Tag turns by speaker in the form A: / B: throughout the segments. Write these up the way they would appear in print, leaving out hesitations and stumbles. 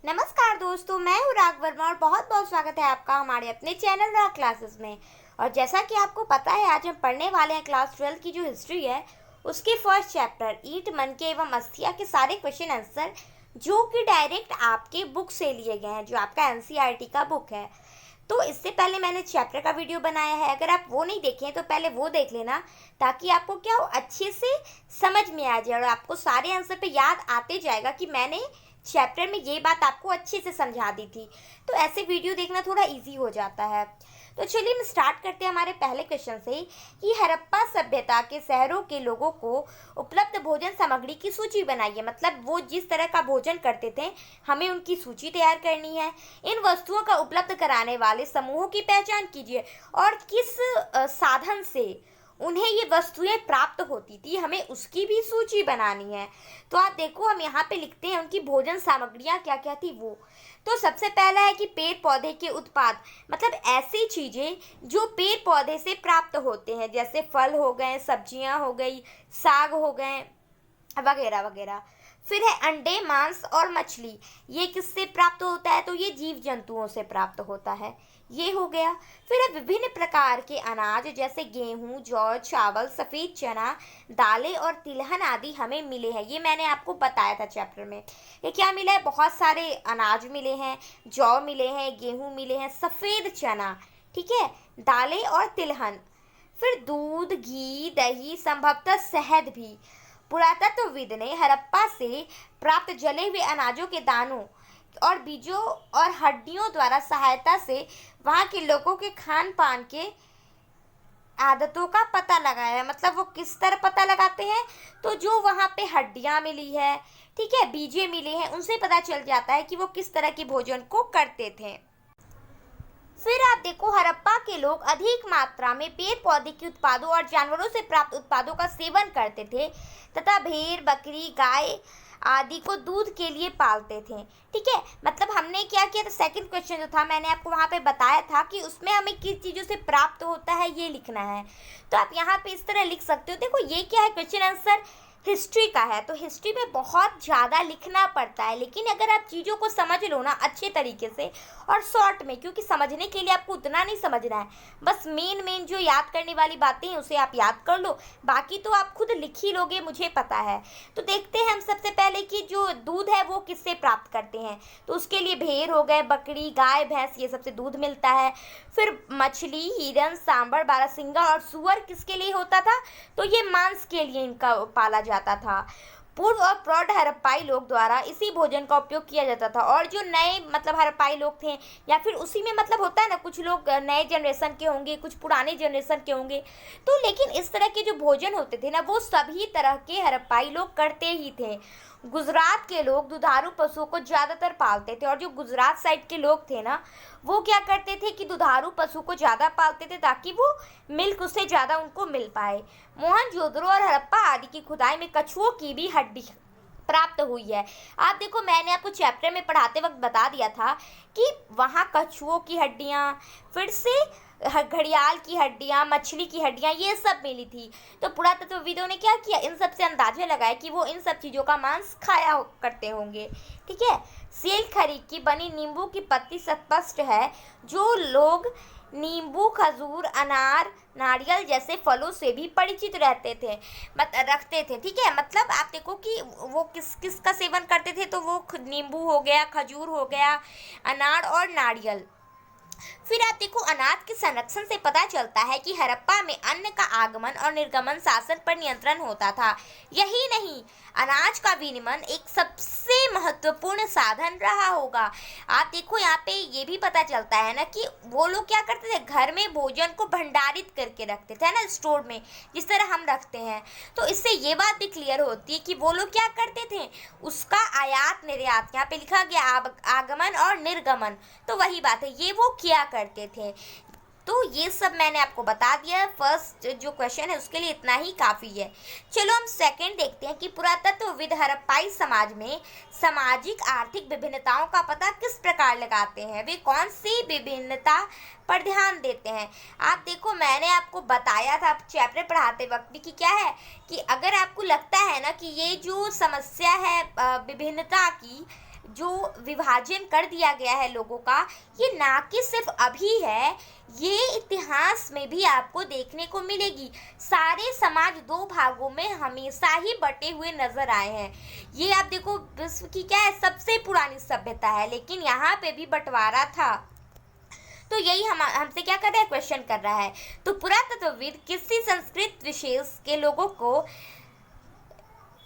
A: नमस्कार दोस्तों, मैं हूँ राग वर्मा और बहुत बहुत स्वागत है आपका हमारे अपने चैनल राग क्लासेस में। और जैसा कि आपको पता है, आज हम पढ़ने वाले हैं क्लास 12 की जो हिस्ट्री है उसके फर्स्ट चैप्टर ईंट मनके एवं अस्थिया के सारे क्वेश्चन आंसर, जो कि डायरेक्ट आपके बुक से लिए गए हैं, जो आपका एनसीईआरटी का बुक है। तो इससे पहले मैंने चैप्टर का वीडियो बनाया है, अगर आप वो नहीं देखें तो पहले वो देख लेना, ताकि आपको क्या हो अच्छे से समझ में आ जाए और आपको सारे आंसर पे याद आते जाएगा कि मैंने चैप्टर में ये बात आपको अच्छे से समझा दी थी। तो ऐसे वीडियो देखना थोड़ा इजी हो जाता है। तो चलिए हम स्टार्ट करते हैं हमारे पहले क्वेश्चन से कि हड़प्पा सभ्यता के शहरों के लोगों को उपलब्ध भोजन सामग्री की सूची बनाइए। मतलब वो जिस तरह का भोजन करते थे, हमें उनकी सूची तैयार करनी है। इन वस्तुओं का उपलब्ध कराने वाले समूहों की पहचान कीजिए और किस साधन से उन्हें ये वस्तुएं प्राप्त होती थी, हमें उसकी भी सूची बनानी है। तो आप देखो, हम यहाँ पे लिखते हैं उनकी भोजन सामग्रियाँ क्या क्या थी वो। तो सबसे पहला है कि पेड़ पौधे के उत्पाद, मतलब ऐसी चीज़ें जो पेड़ पौधे से प्राप्त होते हैं, जैसे फल हो गए, सब्जियाँ हो गई, साग हो गए वगैरह वगैरह। फिर है अंडे, मांस और मछली, ये किससे प्राप्त होता है? तो ये जीव जंतुओं से प्राप्त होता है, ये हो गया। फिर है विभिन्न प्रकार के अनाज, जैसे गेहूं, जौ, चावल, सफ़ेद चना, दालें और तिलहन आदि हमें मिले हैं। ये मैंने आपको बताया था चैप्टर में। ये क्या मिला है? बहुत सारे अनाज मिले हैं, जौ मिले हैं, गेहूं मिले हैं, सफ़ेद चना, ठीक है, दालें और तिलहन। फिर दूध, घी, दही, संभवतः शहद भी। पुरातत्वविद ने हड़प्पा से प्राप्त जले हुए अनाजों के दानों और बीजों और हड्डियों द्वारा सहायता से वहाँ के लोगों के खान पान के आदतों का पता लगाया है। मतलब वो किस तरह पता लगाते हैं? तो जो वहाँ पे हड्डियाँ मिली है, ठीक है, बीजे मिले हैं, उनसे पता चल जाता है कि वो किस तरह के भोजन को करते थे। फिर आप देखो, हड़प्पा के लोग अधिक मात्रा में पेड़ पौधे के उत्पादों और जानवरों से प्राप्त उत्पादों का सेवन करते थे तथा भेड़, बकरी, गाय आदि को दूध के लिए पालते थे, ठीक है। मतलब हमने क्या किया था, सेकंड क्वेश्चन जो था मैंने आपको वहाँ पे बताया था कि उसमें हमें किस चीज़ों से प्राप्त होता है ये लिखना है। तो आप यहाँ पे इस तरह लिख सकते हो। देखो ये क्या है, क्वेश्चन आंसर हिस्ट्री का है, तो हिस्ट्री में बहुत ज़्यादा लिखना पड़ता है, लेकिन अगर आप चीज़ों को समझ लो ना अच्छे तरीके से और शॉर्ट में, क्योंकि समझने के लिए आपको उतना नहीं समझना है, बस मेन जो याद करने वाली बातें हैं उसे आप याद कर लो, बाकी तो आप खुद लिख ही लोगे, मुझे पता है। तो देखते हैं हम सबसे पहले कि जो दूध है वो किससे प्राप्त करते हैं। तो उसके लिए भेड़ हो गए, बकरी, गाय, भैंस, ये सबसे दूध मिलता है। फिर मछली, हिरन, सांभर, बारहसिंगा और सुअर किसके लिए होता था? तो ये मांस के लिए इनका पाला जाता था। पूर्व और प्रौढ़ हड़प्पाई लोग द्वारा इसी भोजन का उपयोग किया जाता था। और जो नए मतलब हड़प्पाई लोग थे, या फिर उसी में मतलब होता है ना, कुछ लोग नए जनरेशन के होंगे, कुछ पुराने जनरेशन के होंगे, तो लेकिन इस तरह के जो भोजन होते थे ना, वो सभी तरह के हड़प्पाई लोग करते ही थे। गुजरात के लोग दुधारू पशुओं को ज़्यादातर पालते थे, और जो गुजरात साइड के लोग थे ना, वो क्या करते थे कि दुधारू पशु को ज़्यादा पालते थे ताकि वो मिल्क उससे ज़्यादा उनको मिल पाए। मोहनजोदड़ो और हड़प्पा आदि की खुदाई में कछुओं की भी हड्डी प्राप्त हुई है। आप देखो, मैंने आपको चैप्टर में पढ़ाते वक्त बता दिया था कि वहाँ कछुओं की हड्डियाँ, फिर से घड़ियाल की हड्डियाँ, मछली की हड्डियाँ, ये सब मिली थी। तो पुरातत्वविदों ने क्या किया, इन सब से अंदाजा लगाया कि वो इन सब चीज़ों का मांस खाया करते होंगे, ठीक है। सेल खरी की बनी नींबू की पत्ती स्पष्ट है, जो लोग नींबू, खजूर, अनार, नारियल जैसे फलों से भी परिचित रखते थे, ठीक है। मतलब आप देखो कि वो किस किस का सेवन करते थे, तो वो नींबू हो गया, खजूर हो गया, अनार और नारियल। फिर आप देखो, अनाज के संरक्षण से पता चलता है कि हड़प्पा में अन्न का आगमन और निर्गमन शासन पर नियंत्रण होता था। यही नहीं, अनाज का विनिमय एक सबसे महत्वपूर्ण साधन रहा होगा। आप देखो, यहाँ पे ये भी पता चलता है ना कि वो लोग क्या करते थे, घर में भोजन को भंडारित करके रखते थे ना, स्टोर में, जिस तरह हम रखते हैं। तो इससे ये बात भी क्लियर होती है कि वो लोग क्या करते थे, उसका आयात निर्यात, यहाँ पे लिखा गया आगमन और निर्गमन, तो वही बात है, ये वो किया करते थे। तो ये सब मैंने आपको बता दिया है। फर्स्ट जो क्वेश्चन है उसके लिए इतना ही काफ़ी है। चलो हम सेकंड देखते हैं कि पुरातत्वविद हड़प्पाई समाज में सामाजिक आर्थिक विभिन्नताओं का पता किस प्रकार लगाते हैं, वे कौन सी विभिन्नता पर ध्यान देते हैं। आप देखो, मैंने आपको बताया था चैप्टर पढ़ाते वक्त भी कि क्या है कि अगर आपको लगता है ना कि ये जो समस्या है विभिन्नता की, जो विभाजन कर दिया गया है लोगों का, ये ना कि सिर्फ अभी है, ये इतिहास में भी आपको देखने को मिलेगी। सारे समाज दो भागों में हमेशा ही बटे हुए नजर आए हैं। ये आप देखो, विश्व की क्या है, सबसे पुरानी सभ्यता है, लेकिन यहाँ पे भी बंटवारा था। तो यही हमसे क्या कर रहा है, क्वेश्चन कर रहा है। तो पुरातत्वविद किसी संस्कृत विशेष के लोगों को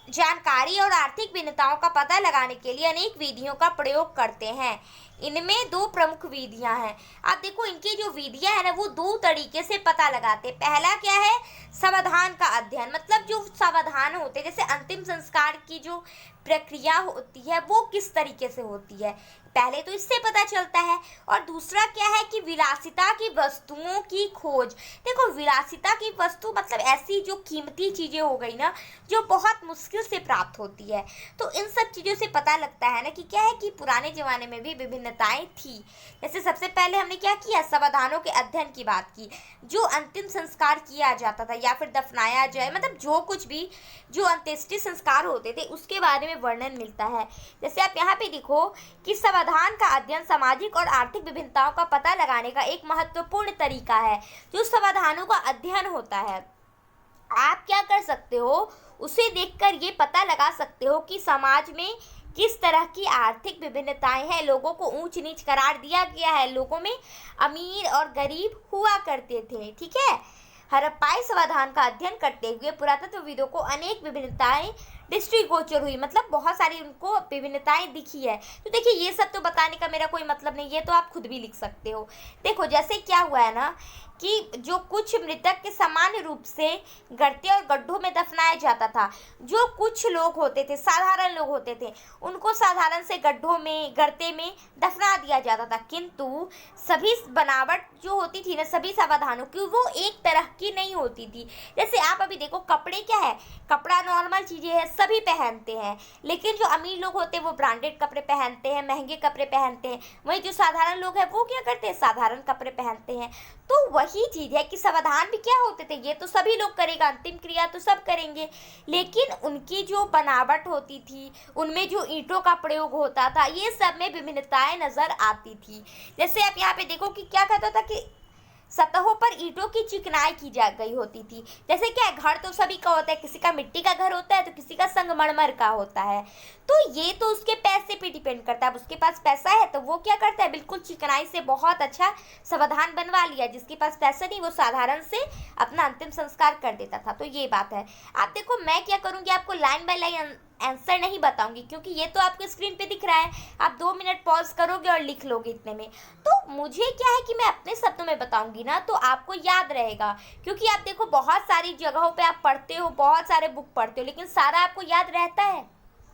A: जानकारी और आर्थिक भिन्नताओं का पता लगाने के लिए अनेक विधियों का प्रयोग करते हैं। इनमें दो प्रमुख विधियां हैं। आप देखो, इनकी जो विधियां है ना, वो दो तरीके से पता लगाते हैं। पहला क्या है, समाधान का अध्ययन, मतलब जो समाधान होते हैं, जैसे अंतिम संस्कार की जो प्रक्रिया होती है वो किस तरीके से होती है, पहले तो इससे पता चलता है। और दूसरा क्या है कि विलासिता की वस्तुओं की खोज। देखो, विलासिता की वस्तु मतलब ऐसी जो कीमती चीजें हो गई ना, जो बहुत मुश्किल से प्राप्त होती है। तो इन सब चीजों से पता लगता है ना कि क्या है कि पुराने जमाने में भी विभिन्नताएं थी। जैसे सबसे पहले हमने क्या किया, समाधानों के अध्ययन की बात की। जो अंतिम संस्कार किया जाता था या फिर दफनाया जाए, मतलब जो कुछ भी जो अंत्येष्टि संस्कार होते थे उसके बारे में वर्णन मिलता है। जैसे आप यहाँ पे देखो कि समाधान का अध्ययन सामाजिक और आर्थिक विभिन्नताओं का पता लगाने का एक महत्वपूर्ण तरीका है। जो समाधानों का अध्ययन होता है, आप क्या कर सकते हो, उसे देखकर ये पता लगा सकते हो कि समाज में किस तरह की आर्थिक विभिन्नताएं हैं। लोगों को ऊंच नीच करार दिया गया है, लोगों में अमीर और गरीब हुआ करते थे। ठीक है, हड़प्पाई समाधान का अध्ययन करते हुए पुरातत्वविदों को अनेक विभिन्नताएं दृष्टिगोचर हुई, मतलब बहुत सारी उनको विभिन्नताएं दिखी है। तो देखिए, ये सब तो बताने का मेरा कोई मतलब नहीं, ये तो आप खुद भी लिख सकते हो। देखो, जैसे क्या हुआ है ना कि जो कुछ मृतक के सामान्य रूप से गर्ते और गड्ढों में दफनाया जाता था। जो कुछ लोग होते थे, साधारण लोग होते थे, उनको साधारण से गड्ढों में, गर्ते में दफना दिया जाता था। किंतु सभी बनावट जो होती थी ना, सभी समाधानों की, वो एक तरह की नहीं होती थी। जैसे आप अभी देखो, कपड़े क्या है, कपड़ा नॉर्मल चीजें हैं, सभी पहनते हैं। लेकिन जो अमीर लोग होते हैं वो ब्रांडेड कपड़े पहनते हैं, महंगे कपड़े पहनते हैं। वहीं जो साधारण लोग हैं वो क्या करते हैं, साधारण कपड़े पहनते हैं। तो वही चीज है कि समाधान भी क्या होते थे, ये तो सभी लोग करेगा, अंतिम क्रिया तो सब करेंगे, लेकिन उनकी जो बनावट होती थी, उनमें जो ईंटों का प्रयोग होता था, ये सब में विभिन्नताएं नजर आती थी। जैसे आप यहाँ पे देखो कि क्या कहता था कि सतहों पर ईंटों की चिकनाई की जा गई होती थी। जैसे क्या है, घर तो सभी का होता है, किसी का मिट्टी का घर होता है तो किसी का संगमरमर का होता है। तो ये तो उसके पैसे पे डिपेंड करता है। अब उसके पास पैसा है तो वो क्या करता है, बिल्कुल चिकनाई से बहुत अच्छा समाधान बनवा लिया। जिसके पास पैसा नहीं, वो साधारण से अपना अंतिम संस्कार कर देता था। तो ये बात है। आप देखो, मैं क्या करूँगी, आपको लाइन बाय लाइन आंसर नहीं बताऊंगी, क्योंकि ये तो आपको स्क्रीन पे दिख रहा है। आप 2 मिनट पॉज करोगे और लिख लोगे इतने में। तो मुझे क्या है कि मैं अपने शब्दों में बताऊंगी ना, तो आपको याद रहेगा। क्योंकि आप देखो, बहुत सारी जगहों पे आप पढ़ते हो, बहुत सारे बुक पढ़ते हो, लेकिन सारा आपको याद रहता है,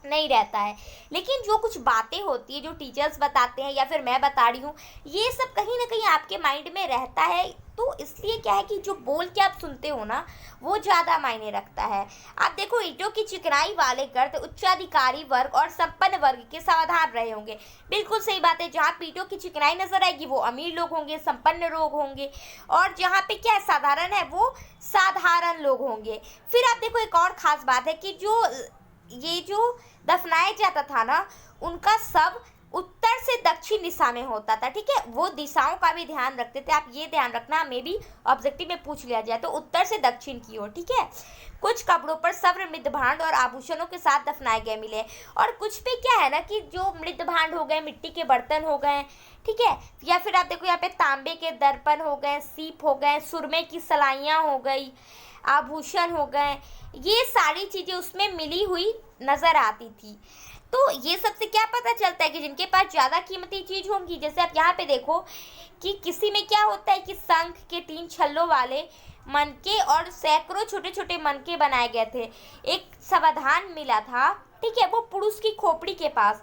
A: नहीं रहता है। लेकिन जो कुछ बातें होती है, जो टीचर्स बताते हैं या फिर मैं बता रही हूँ, ये सब कहीं ना कहीं आपके माइंड में रहता है। तो इसलिए क्या है कि जो बोल के आप सुनते हो ना, वो ज़्यादा मायने रखता है। आप देखो, ईंटों की चिकनाई वाले गर्त उच्चाधिकारी वर्ग और संपन्न वर्ग के समाधान रहे होंगे। बिल्कुल सही बात है। जहाँ ईंटों की चिकनाई नजर आएगी वो अमीर लोग होंगे, संपन्न लोग होंगे, और जहाँ पे क्या साधारण है वो साधारण लोग होंगे। फिर आप देखो, एक और खास बात है कि ये जो दफनाया जाता था ना, उनका सब उत्तर से दक्षिण दिशा में होता था। ठीक है, वो दिशाओं का भी ध्यान रखते थे। आप ये ध्यान रखना, मे भी ऑब्जेक्टिव में पूछ लिया जाए तो उत्तर से दक्षिण की ओर। ठीक है, कुछ कब्रों पर सब्र मृत भांड और आभूषणों के साथ दफनाए गए मिले, और कुछ पे क्या है ना कि जो मृत भांड हो गए, मिट्टी के बर्तन हो गए, ठीक है, या फिर आप देखो यहाँ पे तांबे के दर्पण हो गए, सीप हो गए, सुरमे की सलाइयाँ हो गई, आभूषण हो गए, ये सारी चीजें उसमें मिली हुई नजर आती थी। तो ये सबसे क्या पता चलता है कि जिनके पास ज्यादा कीमती चीज होंगी। जैसे आप यहाँ पे देखो कि किसी में क्या होता है कि शंख के 3 छल्लों वाले मनके और सैकड़ों छोटे छोटे मनके बनाए गए थे। एक समाधान मिला था, ठीक है, वो पुरुष की खोपड़ी के पास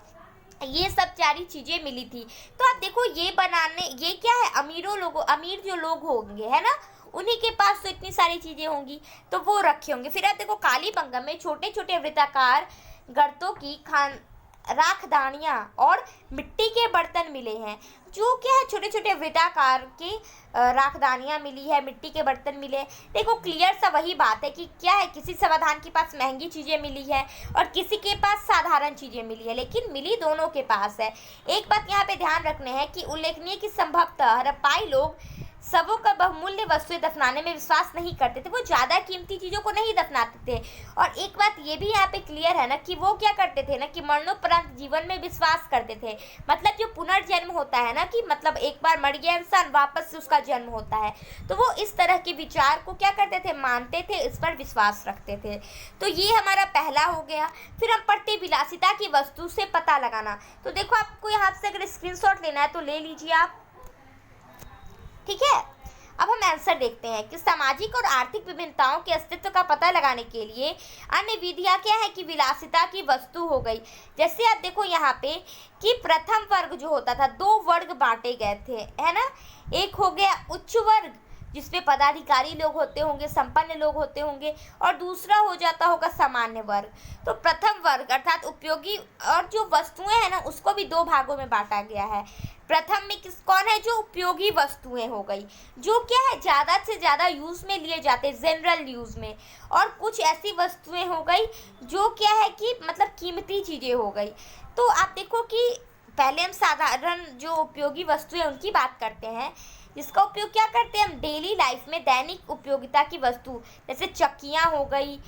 A: ये सब सारी चीजें मिली थी। तो आप देखो, ये बनाने, ये क्या है, अमीर जो लोग होंगे, है ना, उन्हीं के पास तो इतनी सारी चीजें होंगी, तो वो रखे होंगे। फिर आप देखो, कालीबंगम में छोटे छोटे वृत्ताकार गर्तों की राखदानियाँ और मिट्टी के बर्तन मिले हैं। जो क्या है, छोटे छोटे वृत्ताकार के राखदानियाँ मिली है, मिट्टी के बर्तन मिले। देखो क्लियर सा वही बात है कि क्या है, किसी समाधान के पास महंगी चीज़ें मिली है और किसी के पास साधारण चीज़ें मिली है, लेकिन मिली दोनों के पास है। एक बात यहाँ पे ध्यान रखने है कि उल्लेखनीय कि संभवतः हड़प्पाई लोग शवों का बहुमूल्य वस्तुएं दफनाने में विश्वास नहीं करते थे, वो ज़्यादा कीमती चीज़ों को नहीं दफनाते थे। और एक बात ये भी यहाँ पे क्लियर है ना कि वो क्या करते थे ना कि मरणोपरांत जीवन में विश्वास करते थे। मतलब जो पुनर्जन्म होता है ना, कि मतलब एक बार मर गया इंसान वापस से उसका जन्म होता है, तो वो इस तरह के विचार को क्या करते थे, मानते थे, इस पर विश्वास रखते थे। तो ये हमारा पहला हो गया। फिर हम पढ़ते विलासिता की वस्तु से पता लगाना। तो देखो आपको यहाँ से अगर स्क्रीनशॉट लेना है तो ले लीजिए आप, ठीक है। अब हम आंसर देखते हैं कि सामाजिक और आर्थिक विभिन्नताओं के अस्तित्व का पता लगाने के लिए अन्य विधियां क्या है कि विलासिता की वस्तु हो गई। जैसे आप देखो यहाँ पे कि प्रथम वर्ग जो होता था, दो वर्ग बांटे गए थे, है ना। एक हो गया उच्च वर्ग जिसमें पदाधिकारी लोग होते होंगे, संपन्न लोग होते होंगे, और दूसरा हो जाता होगा सामान्य वर्ग। तो प्रथम वर्ग अर्थात उपयोगी और जो वस्तुएं हैं ना, उसको भी दो भागों में बांटा गया है। प्रथम में कौन है, जो उपयोगी वस्तुएं हो गई, जो क्या है ज़्यादा से ज़्यादा यूज़ में लिए जाते, जनरल यूज़ में। और कुछ ऐसी वस्तुएं हो गई जो क्या है कि मतलब कीमती चीज़ें हो गई। तो आप देखो कि पहले हम साधारण जो उपयोगी वस्तुएं उनकी बात करते हैं, जिसका उपयोग क्या करते हैं हम डेली लाइफ में, दैनिक उपयोगिता की वस्तु जैसे चक्कियाँ हो गई,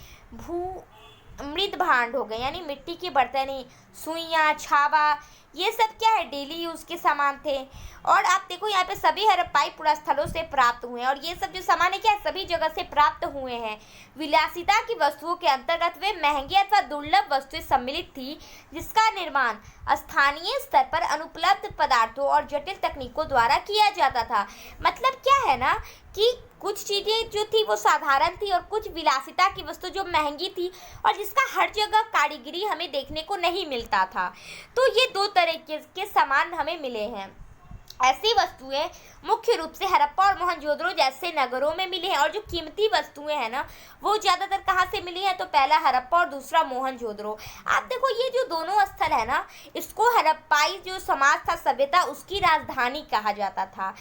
A: मृद भांड हो गए यानी मिट्टी के बर्तन, सुइयाँ, छावा, ये सब क्या है डेली यूज़ के सामान थे। और आप देखो यहाँ पे सभी हड़प्पाई पुरास्थलों से प्राप्त हुए हैं, और ये सब जो सामान है क्या है, सभी जगह से प्राप्त हुए हैं। विलासिता की वस्तुओं के अंतर्गत वे महंगी अथवा दुर्लभ वस्तुएं सम्मिलित थी, जिसका निर्माण स्थानीय स्तर पर अनुपलब्ध पदार्थों और जटिल तकनीकों द्वारा किया जाता था। मतलब क्या है ना कि कुछ चीज़ें जो थी वो साधारण थी और कुछ विलासिता की वस्तु जो महंगी थी और जिसका हर जगह कारीगरी हमें देखने को नहीं मिलता था। तो ये दो तरह के सामान हमें मिले हैं। ऐसी वस्तुएं मुख्य रूप से हड़प्पा और मोहनजोदड़ो जैसे नगरों में मिली हैं, और जो कीमती वस्तुएं हैं ना वो ज़्यादातर कहाँ से मिली हैं, तो पहला हड़प्पा और दूसरा मोहनजोदड़ो। आप देखो ये जो दोनों स्थल है ना, इसको हड़प्पाई जो समाज था, सभ्यता, उसकी राजधानी कहा जाता था।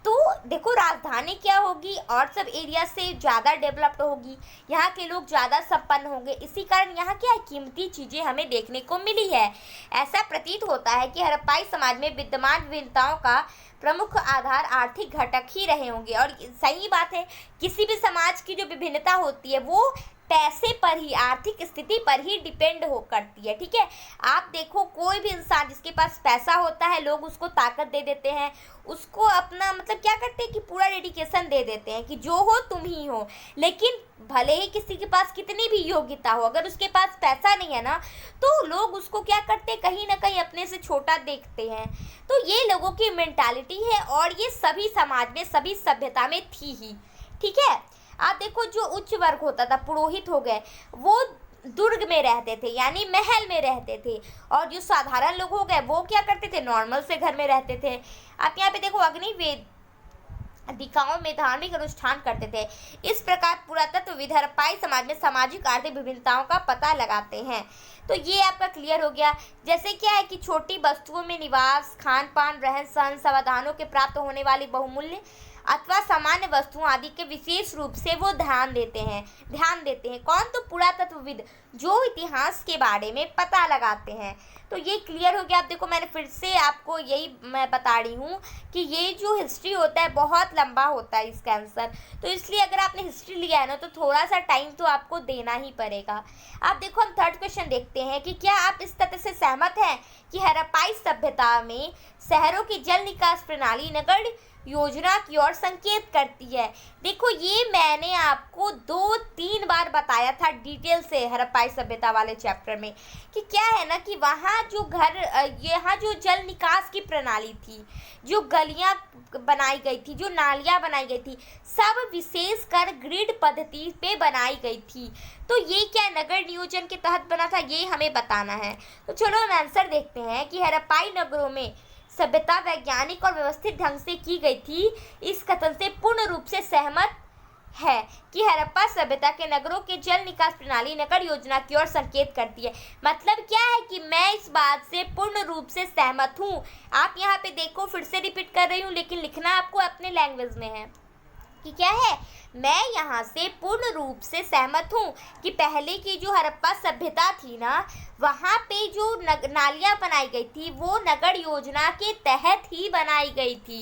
A: तो देखो राजधानी क्या होगी और सब एरिया से ज़्यादा डेवलप्ड होगी, यहाँ के लोग ज़्यादा संपन्न होंगे, इसी कारण यहाँ क्या है कीमती चीज़ें हमें देखने को मिली है। ऐसा प्रतीत होता है कि हड़प्पाई समाज में विद्यमान विभिन्नताओं का प्रमुख आधार आर्थिक घटक ही रहे होंगे। और सही बात है, किसी भी समाज की जो विभिन्नता होती है वो पैसे पर ही, आर्थिक स्थिति पर ही डिपेंड हो करती है, ठीक है। आप देखो कोई भी इंसान जिसके पास पैसा होता है, लोग उसको ताकत दे देते हैं, उसको अपना मतलब क्या करते हैं कि पूरा डेडिकेशन दे देते हैं कि जो हो तुम ही हो। लेकिन भले ही किसी के पास कितनी भी योग्यता हो, अगर उसके पास पैसा नहीं है ना, तो लोग उसको क्या करते हैं, कहीं ना कहीं अपने से छोटा देखते हैं। तो ये लोगों की मेंटालिटी है और ये सभी समाज में, सभी सभ्यता में थी ही, ठीक है। आप देखो जो उच्च वर्ग होता था, पुरोहित हो गए, वो दुर्ग में रहते थे यानी महल में रहते थे, और जो साधारण लोग हो गए वो क्या करते थे, नॉर्मल से घर में रहते थे। आप यहाँ पे देखो अग्निवेद दिकाओं में धार्मिक अनुष्ठान करते थे। इस प्रकार पुरातत्वविद हड़प्पाई समाज में सामाजिक आर्थिक विभिन्नताओं का पता लगाते हैं। तो ये आपका क्लियर हो गया। जैसे क्या है कि छोटी वस्तुओं में निवास, खान पान, रहन सहन, समाधानों के प्राप्त होने वाली बहुमूल्य अथवा सामान्य वस्तुओं आदि के विशेष रूप से वो ध्यान देते हैं। कौन, तो पुरातत्वविद जो इतिहास के बारे में पता लगाते हैं। तो ये क्लियर हो गया। आप देखो मैंने फिर से आपको यही मैं बता रही हूँ कि ये जो हिस्ट्री होता है बहुत लंबा होता है इसका आंसर, तो इसलिए अगर आपने हिस्ट्री लिया है ना तो थोड़ा सा टाइम तो आपको देना ही पड़ेगा। आप देखो हम थर्ड क्वेश्चन देखते हैं कि क्या आप इस तथ्य से सहमत हैं कि हड़प्पाई सभ्यता में शहरों की जल निकास प्रणाली नगर योजना की ओर संकेत करती है। देखो ये मैंने आपको 2-3 बार बताया था डिटेल से हड़प्पाई सभ्यता वाले चैप्टर में कि क्या है ना कि वहाँ जो यहाँ जो जल निकास की प्रणाली थी, जो गलियाँ बनाई गई थी, जो नालियाँ बनाई गई थी, सब विशेषकर ग्रिड पद्धति पे बनाई गई थी। तो ये क्या नगर नियोजन के तहत बना था, ये हमें बताना है। तो चलो हम आंसर देखते हैं कि हड़प्पाई नगरों में सभ्यता वैज्ञानिक और व्यवस्थित ढंग से की गई थी। इस कथन से पूर्ण रूप से सहमत है कि हड़प्पा सभ्यता के नगरों के जल निकास प्रणाली नगर योजना की ओर संकेत करती है। मतलब क्या है कि मैं इस बात से पूर्ण रूप से सहमत हूँ। आप यहाँ पे देखो, फिर से रिपीट कर रही हूँ, लेकिन लिखना आपको अपने लैंग्वेज में है कि क्या है, मैं यहाँ से पूर्ण रूप से सहमत हूँ कि पहले की जो हड़प्पा सभ्यता थी ना, वहाँ पे जो नालियाँ बनाई गई थी वो नगर योजना के तहत ही बनाई गई थी।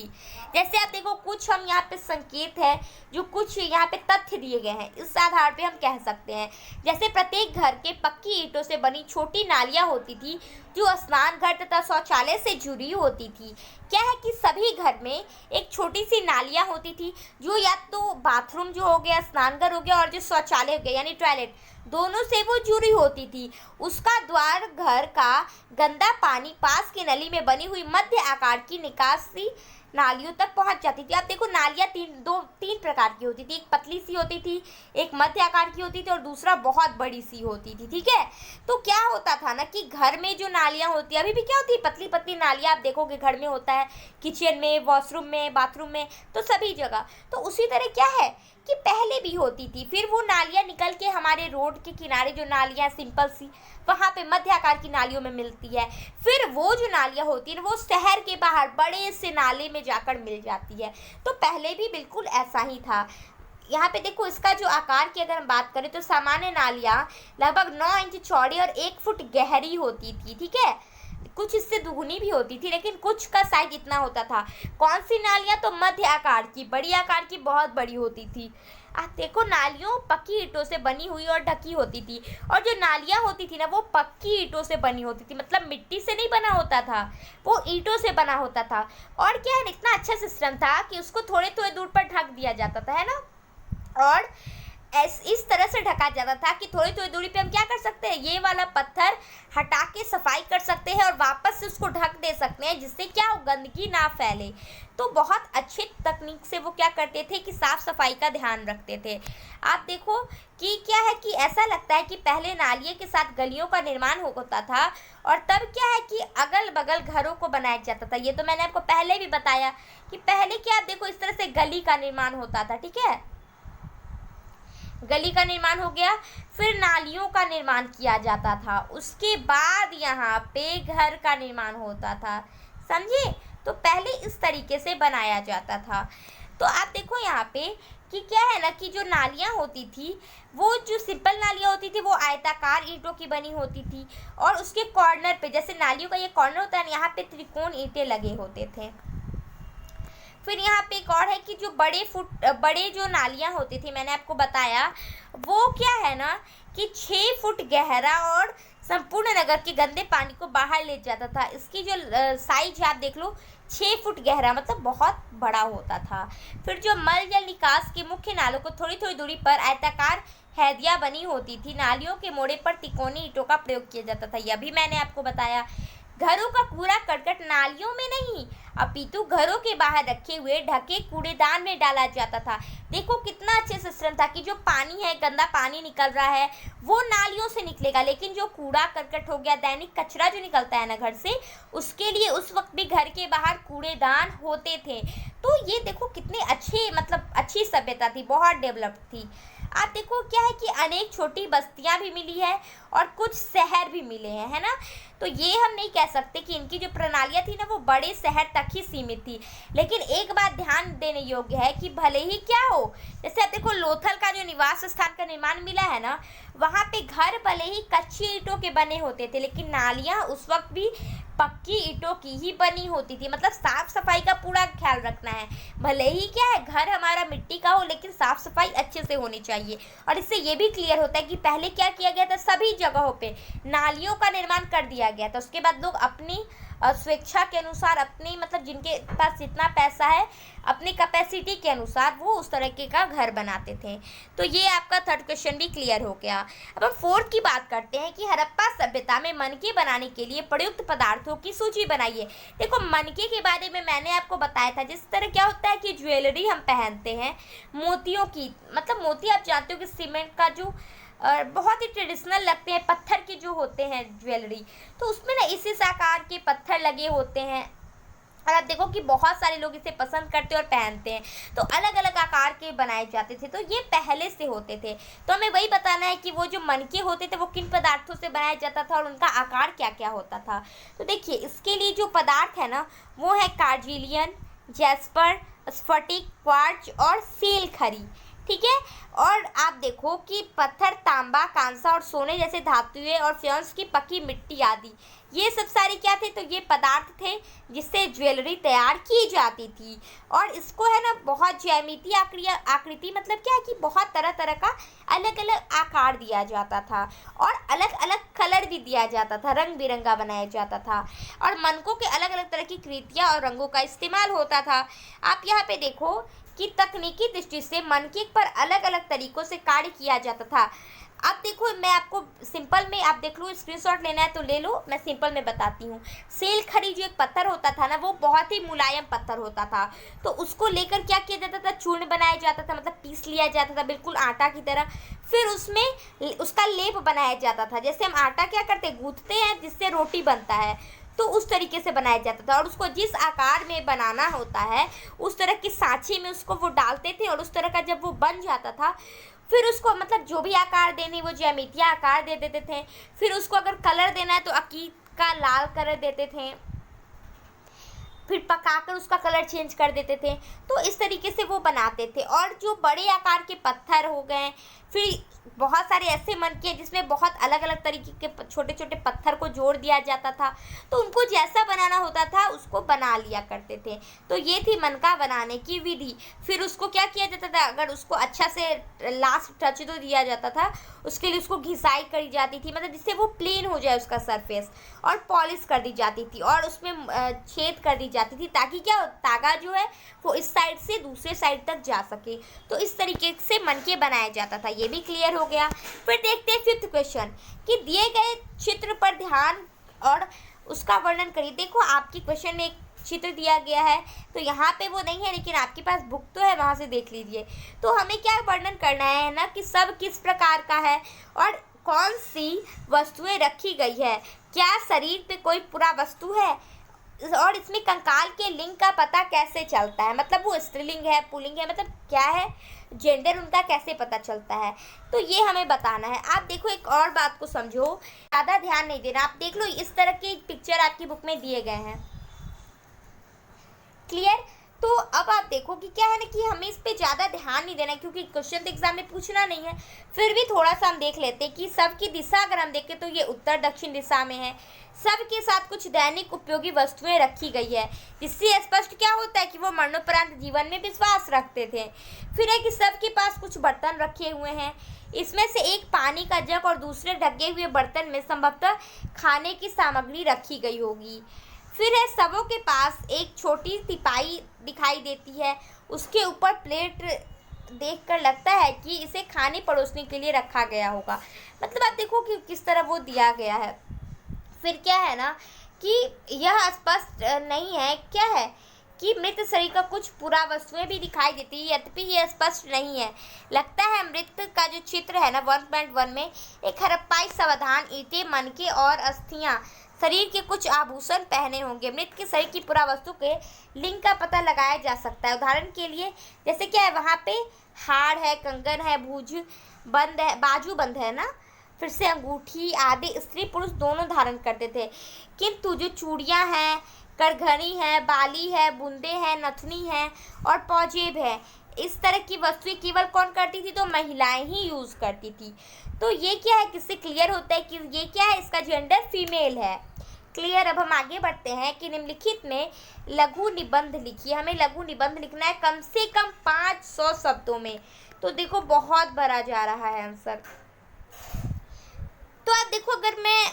A: जैसे आप देखो, कुछ हम यहाँ पे संकेत है, जो कुछ यहाँ पे तथ्य दिए गए हैं, इस आधार पे हम कह सकते हैं। जैसे प्रत्येक घर के पक्की ईंटों से बनी छोटी नालियाँ होती थी जो स्नान घर तथा शौचालय से जुड़ी होती थी। क्या है कि सभी घर में एक छोटी सी नालियाँ होती थी, जो या तो बाथरूम जो हो गया, स्नानघर हो गया, और जो शौचालय हो गया यानी टॉयलेट, दोनों से वो जुड़ी होती थी। उसका द्वार घर का गंदा पानी पास की नली में बनी हुई मध्य आकार की निकासी नालियों तक पहुंच जाती थी। आप देखो, नालियाँ तीन प्रकार की होती थी। एक पतली सी होती थी, एक मध्य आकार की होती थी, और दूसरा बहुत बड़ी सी होती थी। ठीक है, तो क्या होता था ना कि घर में जो नालियाँ होती है, अभी भी क्या होती है, पतली पतली नालियाँ आप देखोगे घर में होता है, किचन में, वॉशरूम में, बाथरूम में, तो सभी जगह। तो उसी तरह क्या है कि पहले भी होती थी। फिर वो नालियाँ निकल के हमारे रोड के किनारे जो नालियाँ सिंपल सी, वहाँ पे मध्य आकार की नालियों में मिलती है। फिर वो जो नालियाँ होती है वो शहर के बाहर बड़े से नाले में जाकर मिल जाती है। तो पहले भी बिल्कुल ऐसा ही था। यहाँ पे देखो, इसका जो आकार की अगर हम बात करें तो सामान्य नालियाँ लगभग 9 इंच चौड़ी और 1 फुट गहरी होती थी। ठीक है, कुछ इससे दुगुनी भी होती थी, लेकिन कुछ का साइज इतना होता था। कौन सी नालियाँ? तो मध्य आकार की, बड़ी आकार की बहुत बड़ी होती थी। आप देखो, नालियों पक्की ईंटों से बनी हुई और ढकी होती थी, और जो नालियाँ होती थी ना वो पक्की ईंटों से बनी होती थी। मतलब मिट्टी से नहीं बना होता था, वो ईंटों से बना होता था। और क्या है, इतना अच्छा सिस्टम था कि उसको थोड़े थोड़े दूर पर ढक दिया जाता था, है ना। और इस तरह से ढका जाता था कि थोड़ी थोड़ी दूरी पे हम क्या कर सकते हैं, ये वाला पत्थर हटा के सफाई कर सकते हैं और वापस से उसको ढक दे सकते हैं, जिससे क्या हो, गंदगी ना फैले। तो बहुत अच्छे तकनीक से वो क्या करते थे कि साफ सफाई का ध्यान रखते थे। आप देखो कि क्या है कि ऐसा लगता है कि पहले नालियों के साथ गलियों का निर्माण होता था, और तब क्या है कि अगल बगल घरों को बनाया जाता था। ये तो मैंने आपको पहले भी बताया कि पहले क्या, आप देखो, इस तरह से गली का निर्माण होता था। ठीक है, गली का निर्माण हो गया, फिर नालियों का निर्माण किया जाता था, उसके बाद यहाँ पे घर का निर्माण होता था। समझे? तो पहले इस तरीके से बनाया जाता था। तो आप देखो यहाँ पे कि क्या है ना कि जो नालियाँ होती थी, वो जो सिंपल नालियाँ होती थी वो आयताकार ईंटों की बनी होती थी, और उसके कॉर्नर पे, जैसे नालियों का ये कॉर्नर होता है, यहाँ पे त्रिकोण ईंटें लगे होते थे। फिर यहाँ पे एक और है कि जो बड़े जो नालियाँ होती थी, मैंने आपको बताया, वो क्या है ना कि 6 फुट गहरा और संपूर्ण नगर के गंदे पानी को बाहर ले जाता था। इसकी जो साइज है आप देख लो, 6 फुट गहरा, मतलब बहुत बड़ा होता था। फिर जो मल जल निकास के मुख्य नालों को थोड़ी थोड़ी दूरी पर आयताकार हैदियाँ बनी होती थी। नालियों के मोड़े पर तिकोनी ईंटों का प्रयोग किया जाता था, यह भी मैंने आपको बताया। घरों का कूड़ा करकट नालियों में नहीं, अपितु घरों के बाहर रखे हुए ढके कूड़ेदान में डाला जाता था। देखो कितना अच्छे सिस्टम था कि जो पानी है, गंदा पानी निकल रहा है, वो नालियों से निकलेगा, लेकिन जो कूड़ा करकट हो गया, दैनिक कचरा जो निकलता है ना घर से, उसके लिए उस वक्त भी घर के बाहर कूड़ेदान होते थे। तो ये देखो कितने अच्छे, मतलब अच्छी सभ्यता थी, बहुत डेवलप्ड थी। आप देखो क्या है कि अनेक छोटी बस्तियां भी मिली है और कुछ शहर भी मिले हैं, है ना। तो ये हम नहीं कह सकते कि इनकी जो प्रणालियां थी ना वो बड़े शहर तक ही सीमित थी। लेकिन एक बात ध्यान देने योग्य है कि भले ही क्या हो, जैसे आप देखो लोथल का जो निवास स्थान का निर्माण मिला है ना, वहाँ पे घर भले ही कच्ची ईंटों के बने होते थे, लेकिन नालियाँ उस वक्त भी पक्की ईंटों की ही बनी होती थी। मतलब साफ सफाई का पूरा ख्याल रखना है। भले ही क्या है घर हमारा मिट्टी का हो, लेकिन साफ सफाई अच्छे से होनी चाहिए। और इससे ये भी क्लियर होता है कि पहले क्या किया गया था, सभी जगहों पे नालियों का निर्माण कर दिया गया था। उसके बाद लोग अपनी स्वेच्छा के अनुसार, अपनी मतलब जिनके पास जितना पैसा है, अपनी कैपेसिटी के अनुसार वो उस तरीके का घर बनाते थे। तो ये आपका थर्ड क्वेश्चन भी क्लियर हो गया। अब हम फोर्थ की बात करते हैं कि हड़प्पा सभ्यता में मनके बनाने के लिए प्रयुक्त पदार्थों की सूची बनाइए। देखो मनके के बारे में मैंने आपको बताया था, जिस तरह क्या होता है कि ज्वेलरी हम पहनते हैं मोतियों की, मतलब मोती आप जानते हो कि सीमेंट का जो बहुत ही ट्रेडिशनल लगते हैं, पत्थर के जो होते हैं ज्वेलरी, तो उसमें ना इसी आकार के पत्थर लगे होते हैं। और आप देखो कि बहुत सारे लोग इसे पसंद करते और पहनते हैं। तो अलग अलग आकार के बनाए जाते थे, तो ये पहले से होते थे। तो हमें वही बताना है कि वो जो मनके होते थे वो किन पदार्थों से बनाया जाता था और उनका आकार क्या क्या होता था। तो देखिए, इसके लिए जो पदार्थ है ना, वो है कार्जिलियन, जैस्पर, स्फटिक, क्वार्ट्ज और सील खरी। ठीक है। और आप देखो कि पत्थर, तांबा, कांसा और सोने जैसे धातुएं और फ्योन्स की पकी मिट्टी आदि, ये सब सारे क्या थे, तो ये पदार्थ थे जिससे ज्वेलरी तैयार की जाती थी। और इसको है ना बहुत ज्यामितीय आकृति मतलब क्या है कि बहुत तरह तरह का अलग अलग आकार दिया जाता था और अलग अलग कलर भी दिया जाता था, रंग बिरंगा बनाया जाता था। और मनकों के अलग अलग तरह की कृतियाँ और रंगों का इस्तेमाल होता था। आप यहाँ पे देखो कि तकनीकी दृष्टि से मनके पर अलग अलग तरीकों से कार्य किया जाता था। अब देखो, मैं आपको सिंपल में, आप देख लो, स्क्रीनशॉट लेना है तो ले लो, मैं सिंपल में बताती हूँ। सेल खरी जो एक पत्थर होता था ना, वो बहुत ही मुलायम पत्थर होता था। तो उसको लेकर क्या किया जाता था, चूर्ण बनाया जाता था, मतलब पीस लिया जाता था बिल्कुल आटा की तरह। फिर उसमें उसका लेप बनाया जाता था। जैसे हम आटा क्या करते हैं, गूंथते हैं जिससे रोटी बनता है, तो उस तरीके से बनाया जाता था। और उसको जिस आकार में बनाना होता है उस तरह की सांचे में उसको वो डालते थे। और उस तरह का जब वो बन जाता था, फिर उसको मतलब जो भी आकार देने, वो ज्यामितीय आकार दे देते थे। फिर उसको अगर कलर देना है तो अकीक का लाल कलर देते थे, फिर पकाकर उसका कलर चेंज कर देते थे। तो इस तरीके से वो बनाते थे। और जो बड़े आकार के पत्थर हो गए, फिर बहुत सारे ऐसे मनके जिसमें बहुत अलग अलग तरीके के छोटे छोटे पत्थर को जोड़ दिया जाता था, तो उनको जैसा बनाना होता था उसको बना लिया करते थे। तो ये थी मनका बनाने की विधि। फिर उसको क्या किया जाता था, अगर उसको अच्छा से लास्ट टच तो दिया जाता था, उसके लिए उसको घिसाई करी जाती थी, मतलब जिससे वो प्लेन हो जाए उसका सरफेस, और पॉलिश कर दी जाती थी और उसमें छेद कर दी जाती थी, ताकि क्या तागा जो है वो इस साइड से दूसरे साइड तक जा सके। तो इस तरीके से मनके बनाया जाता था। ये भी क्लियर हो गया। फिर देखते हैं फिफ्थ क्वेश्चन कि दिए गए चित्र पर ध्यान और उसका वर्णन करिए। देखो, आपकी क्वेश्चन में एक चित्र दिया गया है, तो यहाँ पे वो नहीं है, लेकिन आपके पास बुक तो है, वहाँ से देख लीजिए। तो हमें क्या वर्णन करना है ना, कि सब किस प्रकार का है और कौन सी वस्तुएं रखी गई है, क्या शरीर पे कोई पूरा वस्तु है, और इसमें कंकाल के लिंग का पता कैसे चलता है, मतलब वो स्त्रीलिंग है, पुल्लिंग है, मतलब क्या है, जेंडर उनका कैसे पता चलता है। तो ये हमें बताना है। आप देखो, एक और बात को समझो, ज़्यादा ध्यान नहीं देना। आप देख लो, इस तरह के पिक्चर आपकी बुक में दिए गए हैं। क्लियर। तो अब आप देखो कि क्या है ना, कि हमें इस पे ज़्यादा ध्यान नहीं देना है, क्योंकि क्वेश्चन तो एग्जाम में पूछना नहीं है। फिर भी थोड़ा सा हम देख लेते हैं कि सबकी दिशा अगर हम देखें तो ये उत्तर दक्षिण दिशा में है। सबके साथ कुछ दैनिक उपयोगी वस्तुएं रखी गई है, जिससे स्पष्ट क्या होता है कि वो मरणोपरांत जीवन में विश्वास रखते थे। फिर है कि सबके पास कुछ बर्तन रखे हुए हैं, इसमें से एक पानी का जग और दूसरे ढके हुए बर्तन में संभवतः खाने की सामग्री रखी गई होगी। फिर है सबों के पास एक छोटी तिपाई दिखाई देती है, उसके ऊपर प्लेट देखकर लगता है कि इसे खाने परोसने के लिए रखा गया होगा। मतलब आप देखो कि किस तरह वो दिया गया है। फिर क्या है ना, कि यह स्पष्ट नहीं है, क्या है कि मृत शरीर का कुछ पूरा वस्तुएं भी दिखाई देती है, यद्यपि यह स्पष्ट नहीं है। लगता है मृत का जो चित्र है ना 1.1 में, एक हड़प्पाई सावधान ईंटें, मनके और अस्थियां, शरीर के कुछ आभूषण पहने होंगे। मृत के शरीर की पूरा वस्तु के लिंग का पता लगाया जा सकता है। उदाहरण के लिए जैसे क्या है, वहाँ पे हाड़ है, कंगन है, भुज बंद है, बाजू बंद है ना, फिर से अंगूठी आदि स्त्री पुरुष दोनों धारण करते थे। किंतु जो चूड़ियाँ हैं, करघड़ी है, बाली है, बूंदे हैं, नथनी है और पौजेब है, इस तरह की वस्तुएं केवल कौन करती थी, तो महिलाएं ही यूज़ करती थी। तो ये क्या है, किससे क्लियर होता है कि ये क्या है, इसका जेंडर फीमेल है। क्लियर। अब हम आगे बढ़ते हैं कि निम्नलिखित में लघु निबंध लिखिए। हमें लघु निबंध लिखना है कम से कम 500 शब्दों में। तो देखो, बहुत भरा जा रहा है आंसर। तो आप देखो, अगर मैं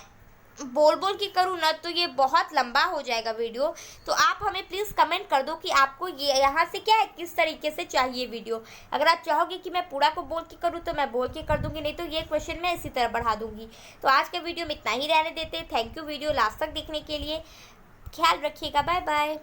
A: बोल बोल के करूँ ना तो ये बहुत लंबा हो जाएगा वीडियो। तो आप हमें प्लीज़ कमेंट कर दो कि आपको ये यहाँ से क्या है, किस तरीके से चाहिए वीडियो। अगर आप चाहोगे कि मैं पूरा को बोल के करूँ तो मैं बोल के कर दूँगी, नहीं तो ये क्वेश्चन मैं इसी तरह बढ़ा दूँगी। तो आज के वीडियो में इतना ही रहने देते। थैंक यू वीडियो लास्ट तक देखने के लिए। ख्याल रखिएगा। Bye bye.